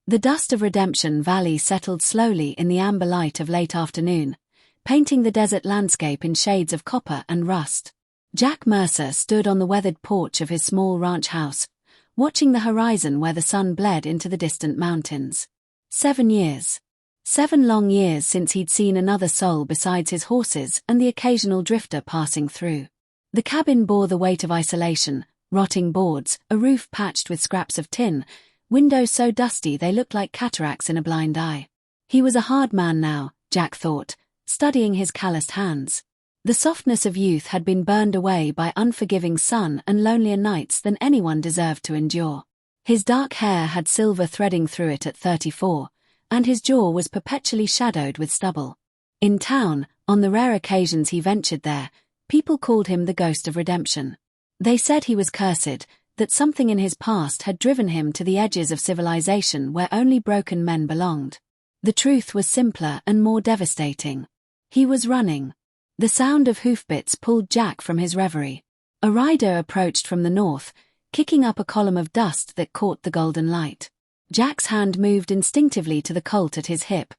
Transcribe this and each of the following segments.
The dust of Redemption Valley settled slowly in the amber light of late afternoon, painting the desert landscape in shades of copper and rust. Jack Mercer stood on the weathered porch of his small ranch house, watching the horizon where the sun bled into the distant mountains. 7 years. 7 long years since he'd seen another soul besides his horses and the occasional drifter passing through. The cabin bore the weight of isolation, rotting boards, a roof patched with scraps of tin, windows so dusty they looked like cataracts in a blind eye. He was a hard man now, Jack thought, studying his calloused hands. The softness of youth had been burned away by unforgiving sun and lonelier nights than anyone deserved to endure. His dark hair had silver threading through it at 34, and his jaw was perpetually shadowed with stubble. In town, on the rare occasions he ventured there, people called him the ghost of redemption. They said he was cursed, that something in his past had driven him to the edges of civilization where only broken men belonged. The truth was simpler and more devastating. He was running. The sound of hoofbeats pulled Jack from his reverie. A rider approached from the north, kicking up a column of dust that caught the golden light. Jack's hand moved instinctively to the colt at his hip,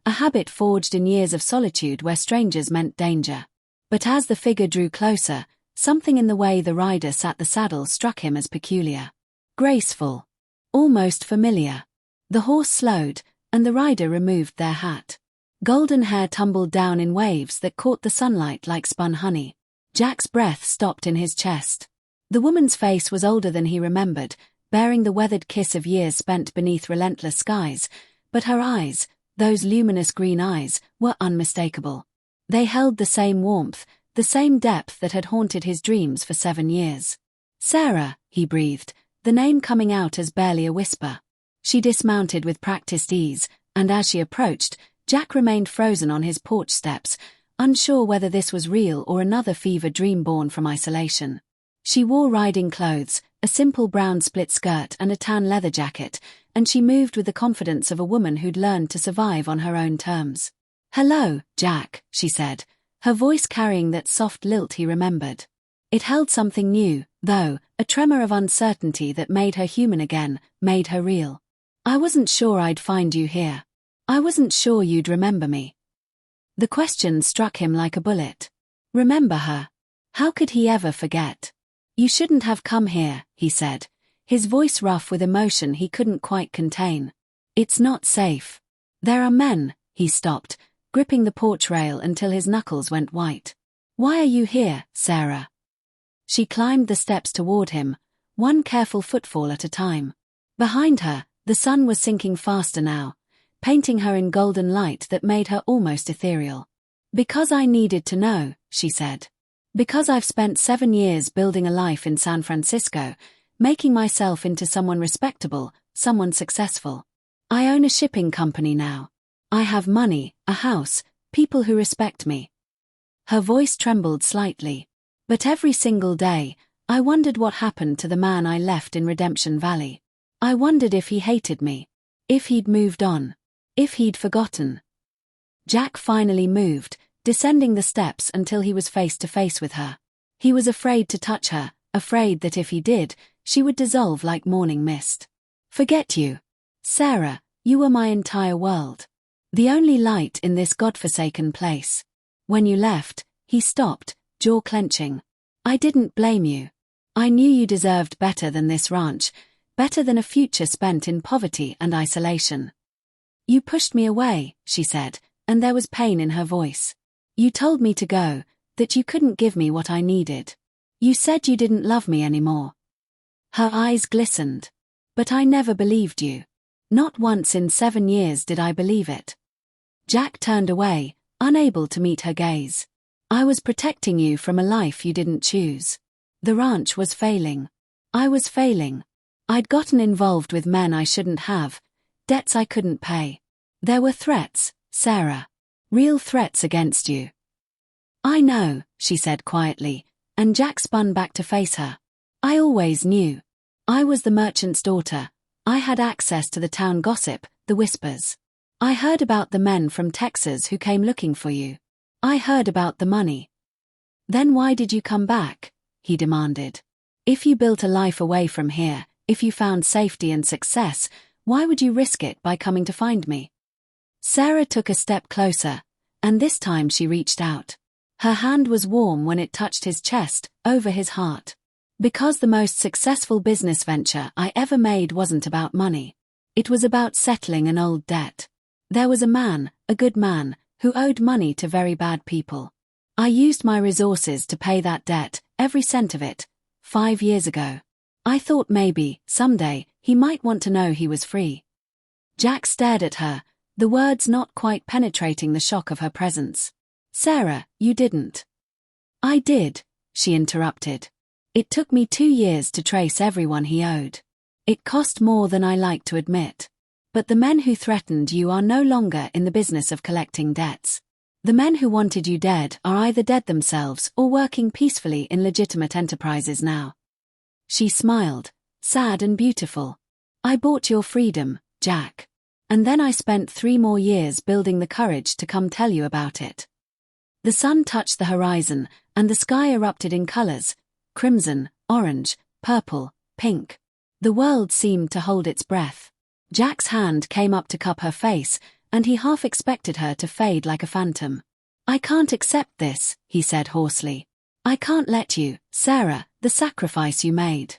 a habit forged in years of solitude where strangers meant danger. But as the figure drew closer, something in the way the rider sat the saddle struck him as peculiar. Graceful. Almost familiar. The horse slowed, and the rider removed their hat. Golden hair tumbled down in waves that caught the sunlight like spun honey. Jack's breath stopped in his chest. The woman's face was older than he remembered, bearing the weathered kiss of years spent beneath relentless skies, but her eyes, those luminous green eyes, were unmistakable. They held the same warmth, the same depth that had haunted his dreams for 7 years. "Sarah," he breathed, the name coming out as barely a whisper. She dismounted with practiced ease, and as she approached, Jack remained frozen on his porch steps, unsure whether this was real or another fever dream born from isolation. She wore riding clothes, a simple brown split skirt and a tan leather jacket, and she moved with the confidence of a woman who'd learned to survive on her own terms. "Hello, Jack," she said, her voice carrying that soft lilt he remembered. It held something new, though, a tremor of uncertainty that made her human again, made her real. "I wasn't sure I'd find you here. I wasn't sure you'd remember me." The question struck him like a bullet. Remember her? How could he ever forget? "You shouldn't have come here," he said, his voice rough with emotion he couldn't quite contain. "It's not safe. There are men." He stopped, gripping the porch rail until his knuckles went white. "Why are you here, Sarah?" She climbed the steps toward him, one careful footfall at a time. Behind her, the sun was sinking faster now, painting her in golden light that made her almost ethereal. "Because I needed to know," she said. "Because I've spent 7 years building a life in San Francisco, making myself into someone respectable, someone successful. I own a shipping company now. I have money, a house, people who respect me." Her voice trembled slightly. "But every single day, I wondered what happened to the man I left in Redemption Valley. I wondered if he hated me. If he'd moved on. If he'd forgotten." Jack finally moved, descending the steps until he was face to face with her. He was afraid to touch her, afraid that if he did, she would dissolve like morning mist. "Forget you. Sarah, you were my entire world. The only light in this godforsaken place. When you left," he stopped, jaw clenching. "I didn't blame you. I knew you deserved better than this ranch, better than a future spent in poverty and isolation. You pushed me away," she said, and there was pain in her voice. "You told me to go, that you couldn't give me what I needed. You said you didn't love me anymore." Her eyes glistened. "But I never believed you. Not once in 7 years did I believe it." Jack turned away, unable to meet her gaze. "I was protecting you from a life you didn't choose. The ranch was failing. I was failing. I'd gotten involved with men I shouldn't have, debts I couldn't pay. There were threats, Sarah. Real threats against you." "I know," she said quietly, and Jack spun back to face her. "I always knew. I was the merchant's daughter. I had access to the town gossip, the whispers. I heard about the men from Texas who came looking for you. I heard about the money." "Then why did you come back?" he demanded. "If you built a life away from here, if you found safety and success, Why would you risk it by coming to find me? Sarah took a step closer, and this time she reached out. Her hand was warm when it touched his chest, over his heart. Because the most successful business venture I ever made wasn't about money. It was about settling an old debt. There was a man, a good man, who owed money to very bad people. I used my resources to pay that debt, every cent of it, 5 years ago. I thought maybe, someday, he might want to know he was free. Jack stared at her, the words not quite penetrating the shock of her presence. Sarah, you didn't. I did, she interrupted. It took me 2 years to trace everyone he owed. It cost more than I like to admit. But the men who threatened you are no longer in the business of collecting debts. The men who wanted you dead are either dead themselves or working peacefully in legitimate enterprises now. She smiled, sad and beautiful. I bought your freedom, Jack. And then I spent 3 more years building the courage to come tell you about it. The sun touched the horizon, and the sky erupted in colors, crimson, orange, purple, pink. The world seemed to hold its breath. Jack's hand came up to cup her face, and he half expected her to fade like a phantom. I can't accept this, he said hoarsely. I can't let you, Sarah, the sacrifice you made.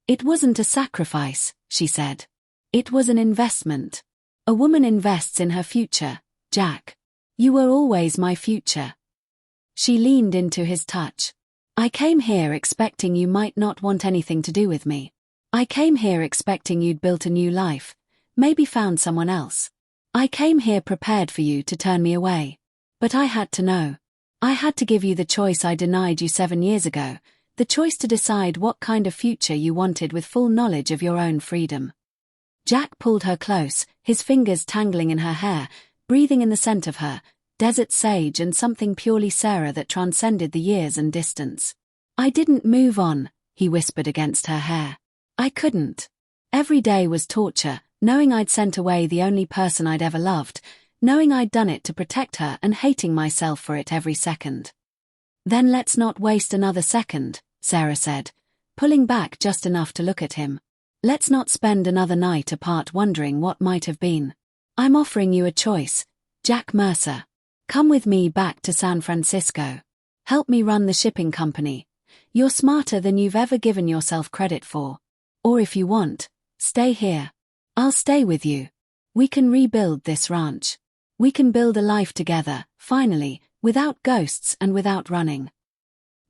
It wasn't a sacrifice, she said. It was an investment. A woman invests in her future, Jack. You were always my future. She leaned into his touch. I came here expecting you might not want anything to do with me. I came here expecting you'd built a new life, maybe found someone else. I came here prepared for you to turn me away. But I had to know. I had to give you the choice I denied you 7 years ago, the choice to decide what kind of future you wanted with full knowledge of your own freedom. Jack pulled her close, his fingers tangling in her hair, breathing in the scent of her, desert sage and something purely Sarah that transcended the years and distance. I didn't move on, he whispered against her hair. I couldn't. Every day was torture, knowing I'd sent away the only person I'd ever loved, knowing I'd done it to protect her and hating myself for it every second. Then let's not waste another second, Sarah said, pulling back just enough to look at him. Let's not spend another night apart wondering what might have been. I'm offering you a choice, Jack Mercer. Come with me back to San Francisco. Help me run the shipping company. You're smarter than you've ever given yourself credit for. Or if you want, stay here. I'll stay with you. We can rebuild this ranch. We can build a life together, finally, without ghosts and without running.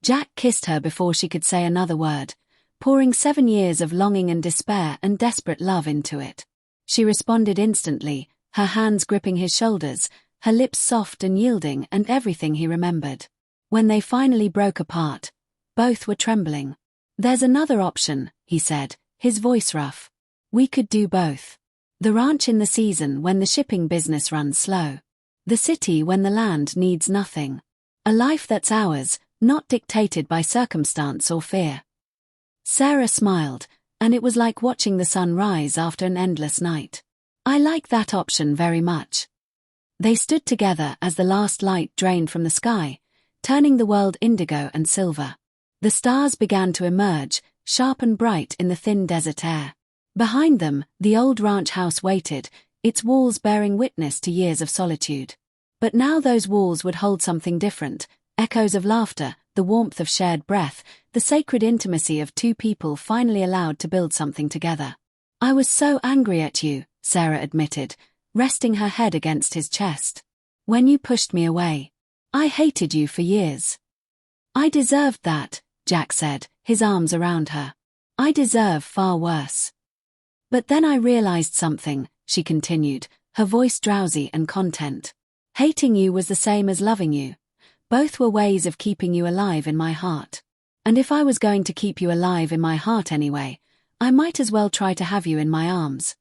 Jack kissed her before she could say another word, pouring 7 years of longing and despair and desperate love into it. She responded instantly, her hands gripping his shoulders, her lips soft and yielding and everything he remembered. When they finally broke apart, both were trembling. There's another option, he said, his voice rough. We could do both. The ranch in the season when the shipping business runs slow. The city when the land needs nothing. A life that's ours, not dictated by circumstance or fear. Sarah smiled, and it was like watching the sun rise after an endless night. I like that option very much. They stood together as the last light drained from the sky, turning the world indigo and silver. The stars began to emerge, sharp and bright in the thin desert air. Behind them, the old ranch house waited, its walls bearing witness to years of solitude. But now those walls would hold something different, echoes of laughter, the warmth of shared breath, the sacred intimacy of 2 people finally allowed to build something together. I was so angry at you, Sarah admitted, resting her head against his chest. When you pushed me away. I hated you for years. I deserved that, Jack said, his arms around her. I deserve far worse. But then I realized something, she continued, her voice drowsy and content. Hating you was the same as loving you. Both were ways of keeping you alive in my heart. And if I was going to keep you alive in my heart anyway, I might as well try to have you in my arms.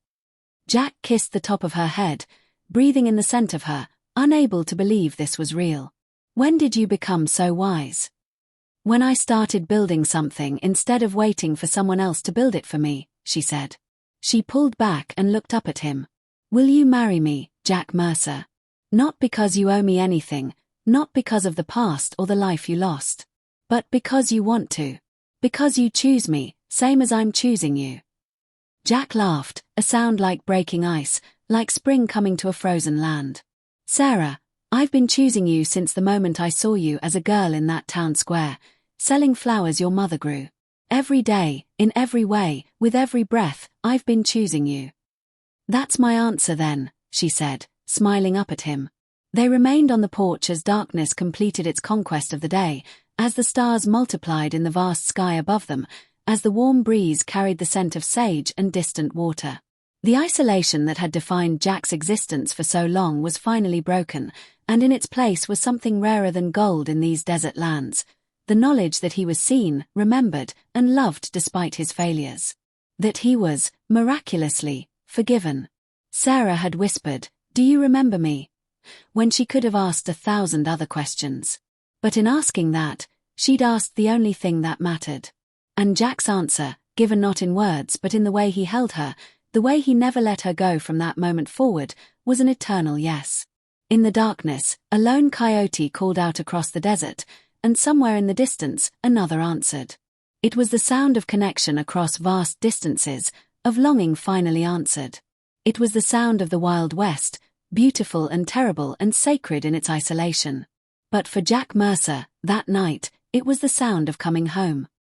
Jack kissed the top of her head, breathing in the scent of her, unable to believe this was real. When did you become so wise? When I started building something instead of waiting for someone else to build it for me, she said. She pulled back and looked up at him. Will you marry me, Jack Mercer? Not because you owe me anything, not because of the past or the life you lost. But because you want to. Because you choose me, same as I'm choosing you. Jack laughed, a sound like breaking ice, like spring coming to a frozen land. Sarah, I've been choosing you since the moment I saw you as a girl in that town square, selling flowers your mother grew. Every day, in every way, with every breath, I've been choosing you. That's my answer then, she said, smiling up at him. They remained on the porch as darkness completed its conquest of the day, as the stars multiplied in the vast sky above them, as the warm breeze carried the scent of sage and distant water. The isolation that had defined Jack's existence for so long was finally broken, and in its place was something rarer than gold in these desert lands, the knowledge that he was seen, remembered, and loved despite his failures. That he was, miraculously, forgiven. Sarah had whispered, "Do you remember me?" when she could have asked 1,000 other questions. But in asking that, she'd asked the only thing that mattered. And Jack's answer, given not in words but in the way he held her, the way he never let her go from that moment forward, was an eternal yes. In the darkness, a lone coyote called out across the desert, and somewhere in the distance, another answered. It was the sound of connection across vast distances, of longing finally answered. It was the sound of the Wild West, beautiful and terrible and sacred in its isolation. But for Jack Mercer, that night, it was the sound of coming home.